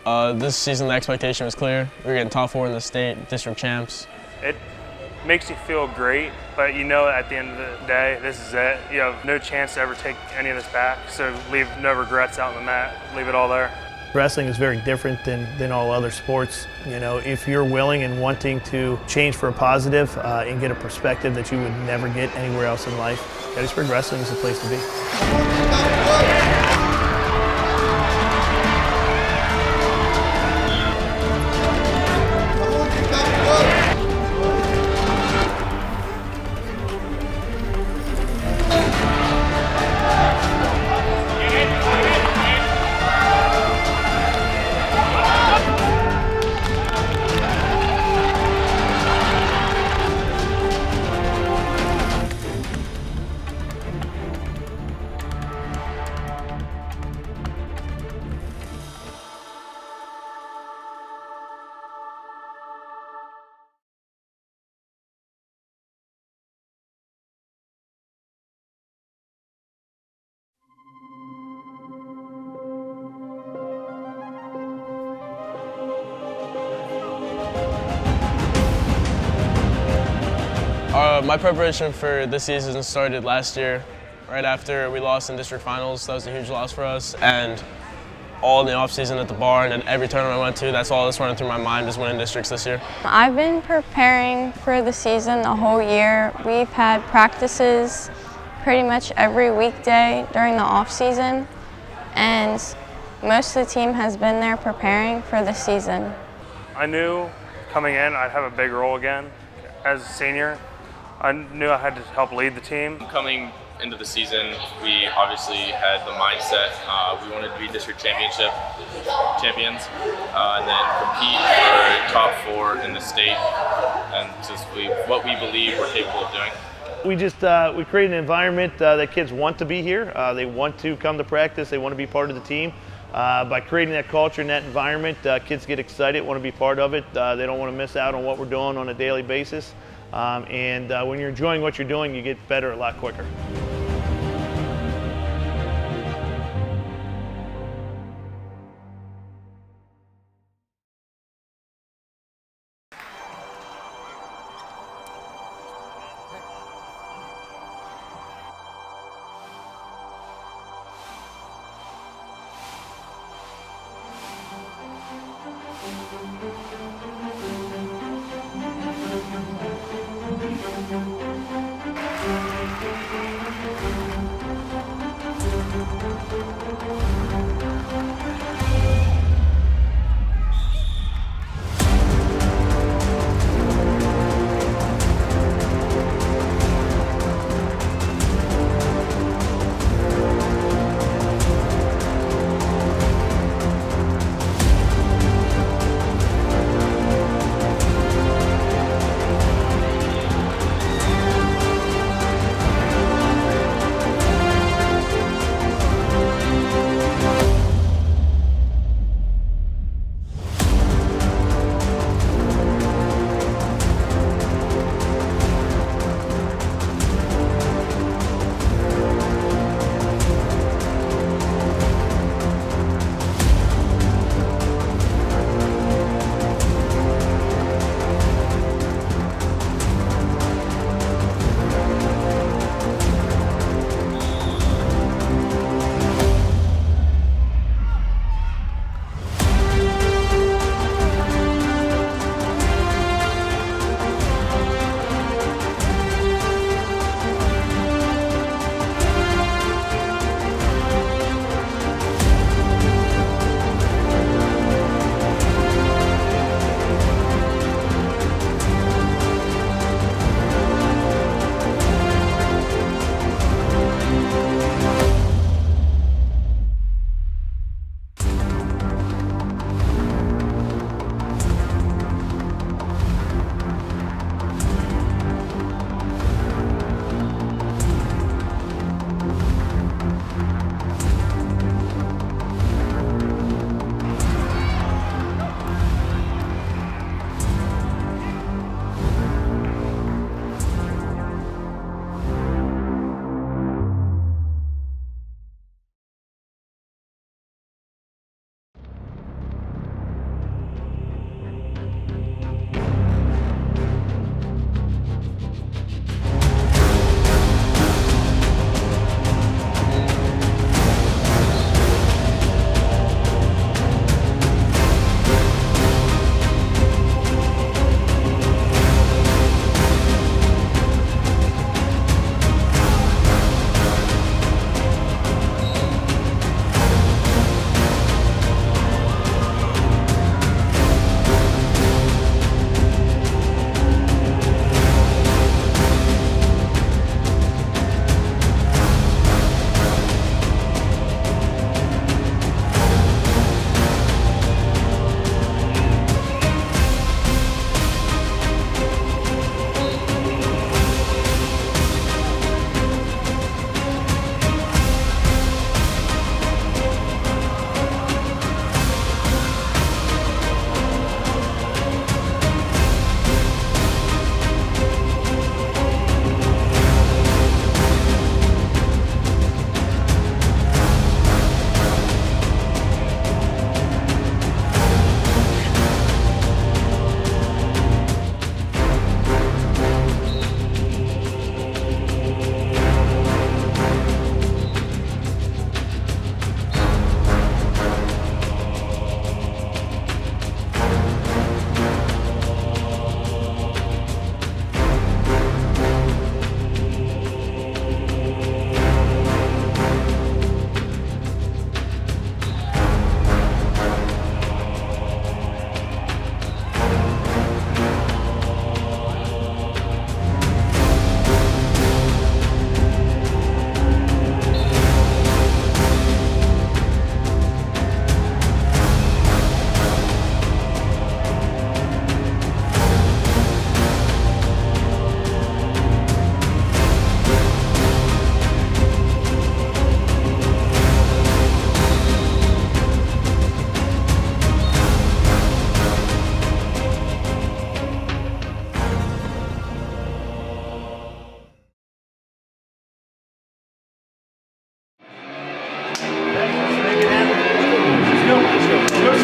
This season the expectation was clear. We were getting top 4 in the state, district champs. It makes you feel great, but you know at the end of the day, this is it. You have no chance to ever take any of this back, so leave no regrets out on the mat. Leave it all there. Wrestling is very different than all other sports. You know, if you're willing and wanting to change for a positive and get a perspective that you would never get anywhere else in life, Gettysburg Wrestling is the place to be. My preparation for this season started last year, right after we lost in district finals. That was a huge loss for us, and all in the off season at the barn and every tournament I went to, that's all that's running through my mind is winning districts this year. I've been preparing for the season the whole year. We've had practices pretty much every weekday during the off season, and most of the team has been there preparing for the season. I knew coming in I'd have a big role again as a senior. I knew I had to help lead the team. Coming into the season, we obviously had the mindset we wanted to be district championship champions and then compete for top 4 in the state, and just what we believe we're capable of doing. We create an environment that kids want to be here. They want to come to practice. They want to be part of the team. By creating that culture and that environment, kids get excited, want to be part of it. They don't want to miss out on what we're doing on a daily basis. When you're enjoying what you're doing, you get better a lot quicker.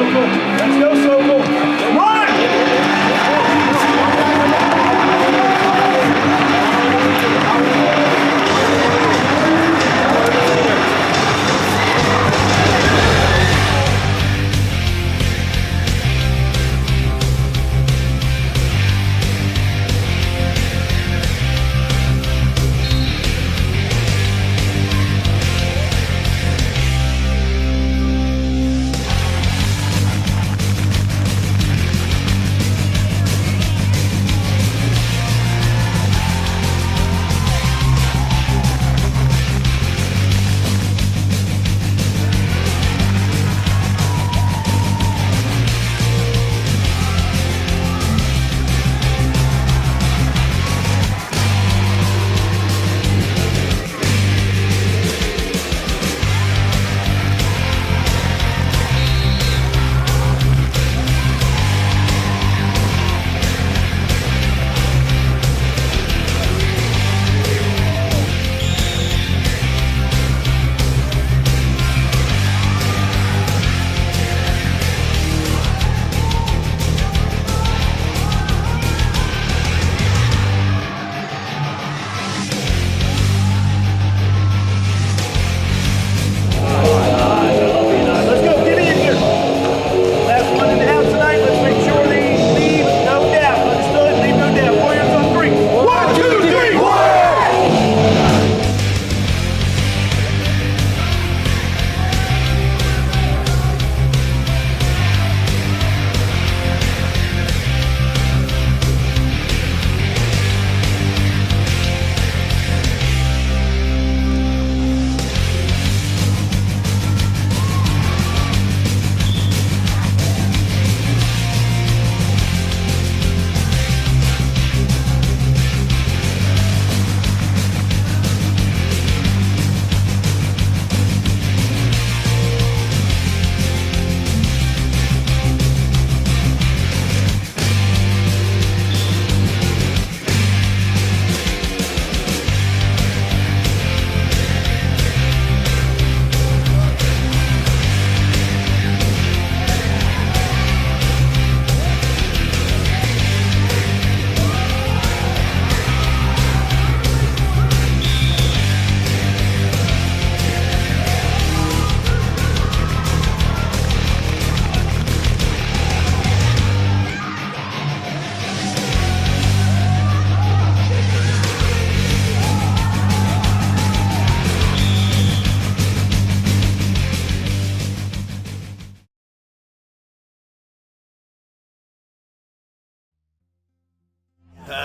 Sokol. Let's go, Sokol. Run!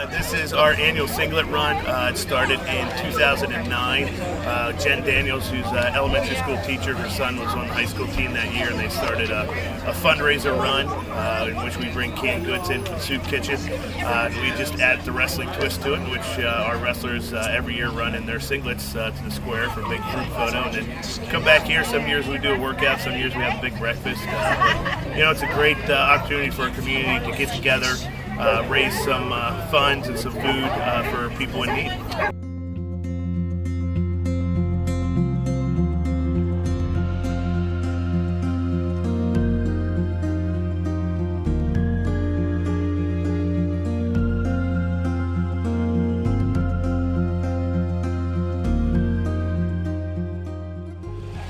This is our annual singlet run. It started in 2009. Jen Daniels, who's an elementary school teacher, her son was on the high school team that year, and they started a fundraiser run in which we bring canned goods in from Soup Kitchen. We just added the wrestling twist to it, in which our wrestlers every year run in their singlets to the square for a big group photo, and then come back here. Some years we do a workout, some years we have a big breakfast. But, it's a great opportunity for our community to get together, raise some funds and some food for people in need.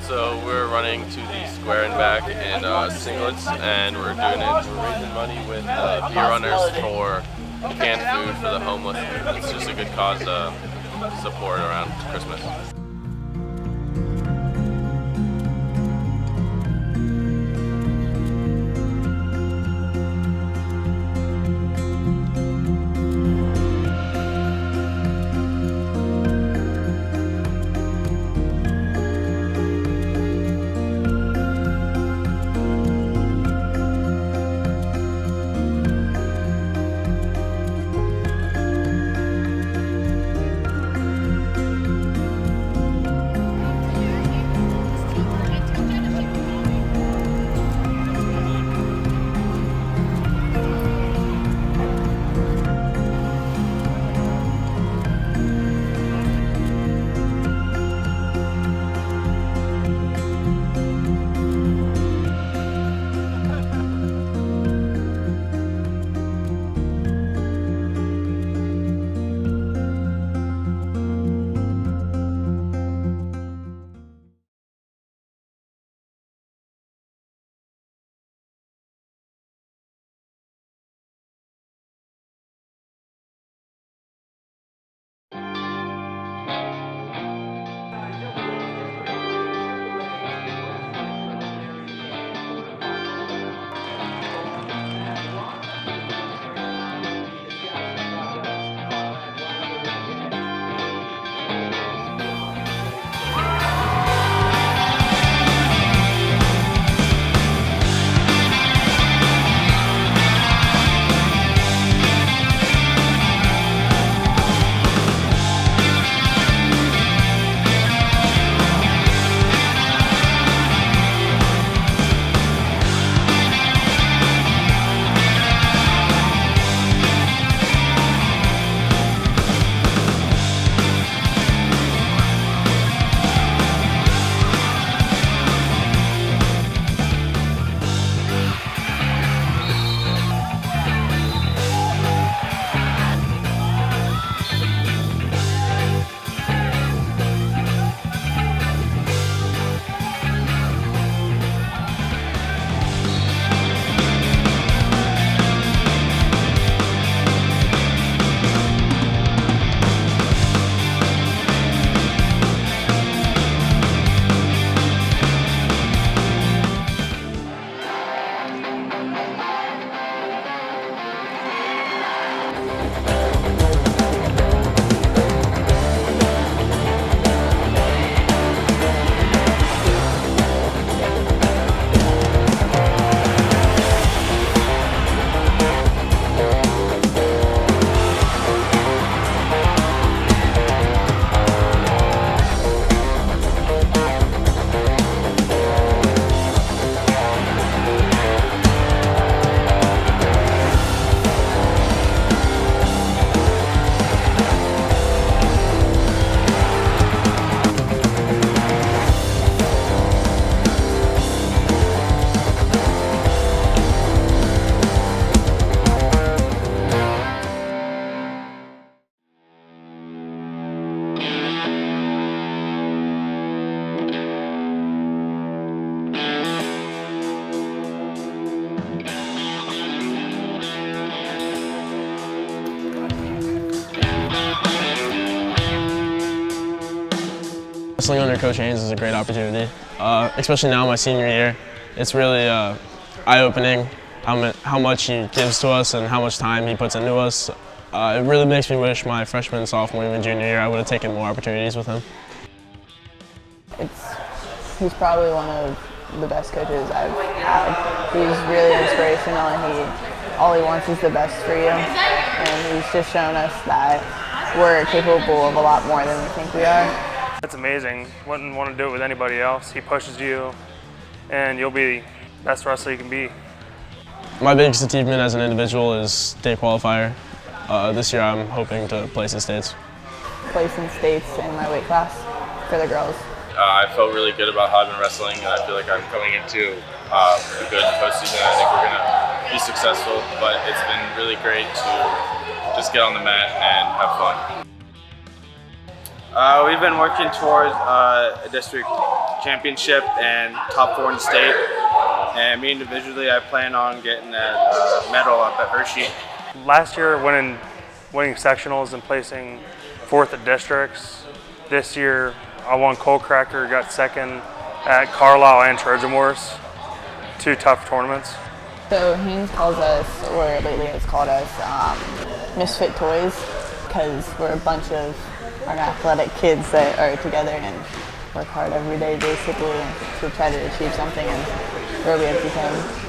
So we're running to the square and back in singlets, and we're doing it. We're raising money with beer runners for canned food for the homeless. It's just a good cause to support around Christmas. Wrestling under Coach Haynes is a great opportunity, especially now my senior year. It's really eye-opening how much he gives to us and how much time he puts into us. It really makes me wish my freshman, sophomore, even junior year I would have taken more opportunities with him. He's probably one of the best coaches I've had. He's really inspirational, and all he wants is the best for you. And he's just shown us that we're capable of a lot more than we think we are. It's amazing. Wouldn't want to do it with anybody else. He pushes you, and you'll be the best wrestler you can be. My biggest achievement as an individual is state qualifier. This year I'm hoping to place in states. Place in states in my weight class for the girls. I felt really good about how I've been wrestling, and I feel like I'm coming into a good postseason. I think we're going to be successful, but it's been really great to just get on the mat and have fun. We've been working towards a district championship and top 4 in the state. And me individually, I plan on getting a medal up at Hershey. Last year, winning sectionals and placing 4th at districts. This year, I won Cold Cracker, got 2nd at Carlisle and Trojan Wars. 2 tough tournaments. So Haynes calls us, or lately has called us, misfit toys, because we're a bunch of athletic kids that are together and work hard every day basically to try to achieve something and where we have become.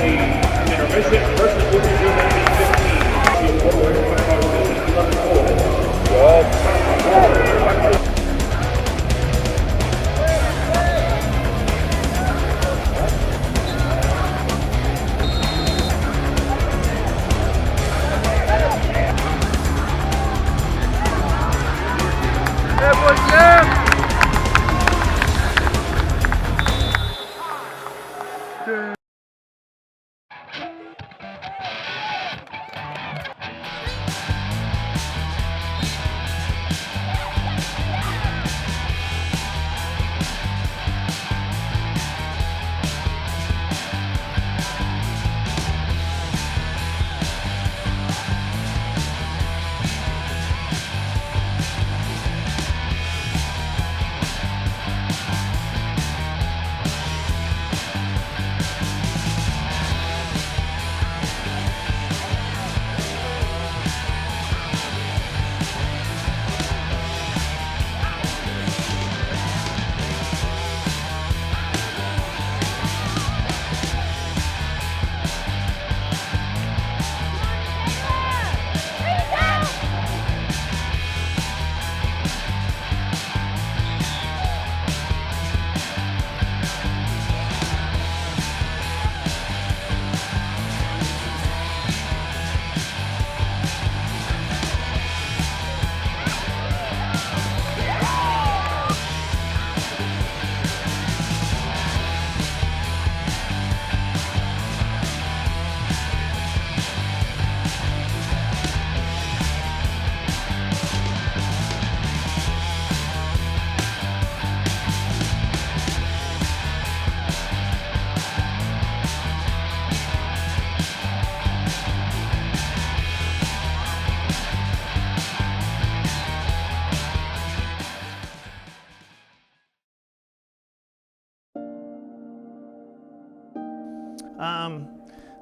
Intermission, first and 15.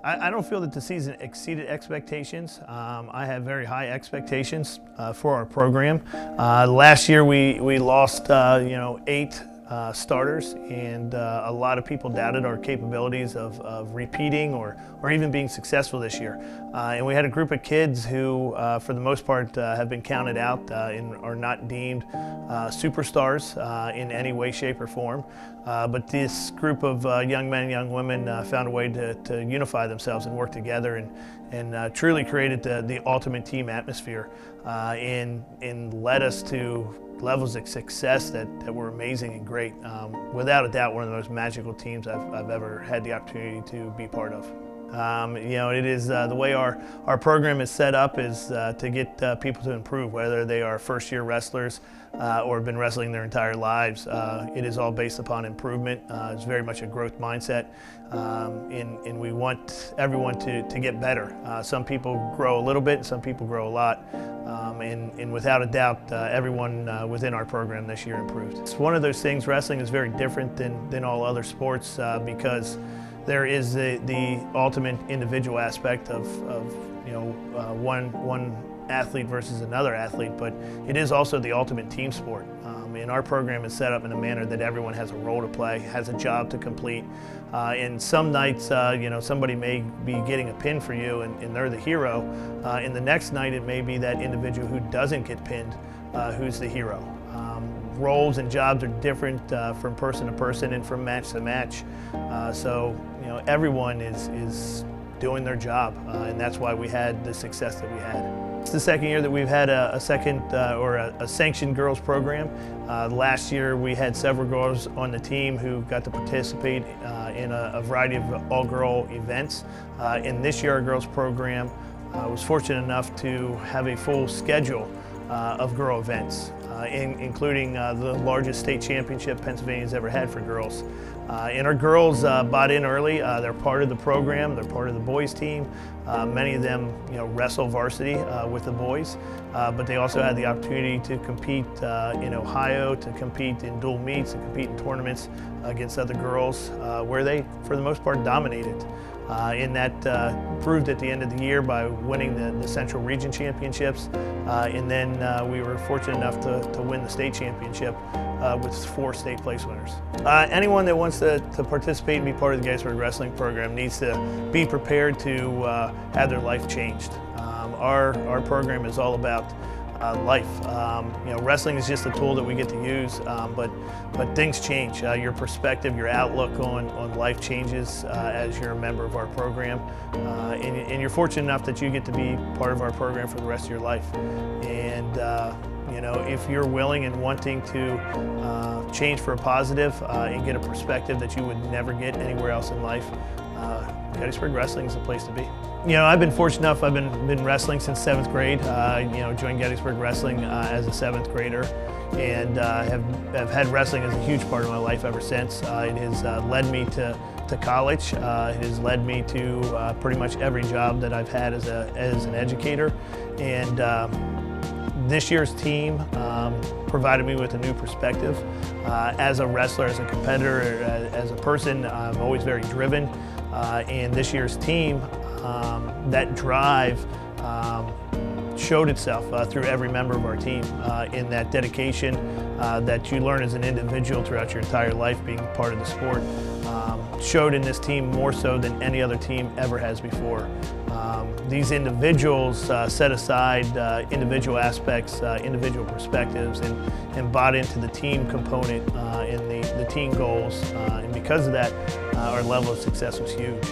I don't feel that the season exceeded expectations. I have very high expectations for our program. Last year we lost 8 starters, and a lot of people doubted our capabilities of repeating or even being successful this year. And we had a group of kids who, for the most part, have been counted out and are not deemed superstars in any way, shape, or form. But this group of young men and young women found a way to unify themselves and work together and truly created the ultimate team atmosphere and led us to levels of success that were amazing and great. Without a doubt, one of the most magical teams I've ever had the opportunity to be part of. It is the way our program is set up is to get people to improve, whether they are first-year wrestlers or have been wrestling their entire lives. It is all based upon improvement. It's very much a growth mindset, and we want everyone to get better. Some people grow a little bit, and some people grow a lot. And without a doubt, everyone within our program this year improved. It's one of those things, wrestling is very different than all other sports because there is the ultimate individual aspect of one athlete versus another athlete, but it is also the ultimate team sport. And our program is set up in a manner that everyone has a role to play, has a job to complete. And some nights, somebody may be getting a pin for you and they're the hero. And the next night it may be that individual who doesn't get pinned who's the hero. Roles and jobs are different from person to person and from match to match. So everyone is doing their job, and that's why we had the success that we had. It's the second year that we've had a sanctioned girls program. Last year we had several girls on the team who got to participate in a variety of all-girl events. And this year our girls program was fortunate enough to have a full schedule of girl events, including the largest state championship Pennsylvania's ever had for girls. And our girls bought in early. They're part of the program. They're part of the boys team. Many of them, wrestle varsity with the boys, but they also had the opportunity to compete in Ohio, to compete in dual meets, to compete in tournaments against other girls, where they, for the most part, dominated. And that proved at the end of the year by winning the Central Region Championships. And then we were fortunate enough to win the state championship with 4 state place winners. Anyone that wants to participate and be part of the Gettysburg Wrestling program needs to be prepared to have their life changed. Our program is all about life. Wrestling is just a tool that we get to use, but things change. Your perspective, your outlook on life changes as you're a member of our program, and you're fortunate enough that you get to be part of our program for the rest of your life. And if you're willing and wanting to change for a positive and get a perspective that you would never get anywhere else in life, Gettysburg Wrestling is the place to be. I've been fortunate enough, I've been wrestling since 7th grade. Joined Gettysburg Wrestling as a 7th grader, and have had wrestling as a huge part of my life ever since. It has led me to college. It has led me to pretty much every job that I've had as an educator. And this year's team provided me with a new perspective. As a wrestler, as a competitor, as a person, I'm always very driven. And this year's team, that drive showed itself through every member of our team in that dedication that you learn as an individual throughout your entire life being part of the sport. Showed in this team more so than any other team ever has before. These individuals set aside individual aspects, individual perspectives, and bought into the team component and the team goals. And because of that, our level of success was huge.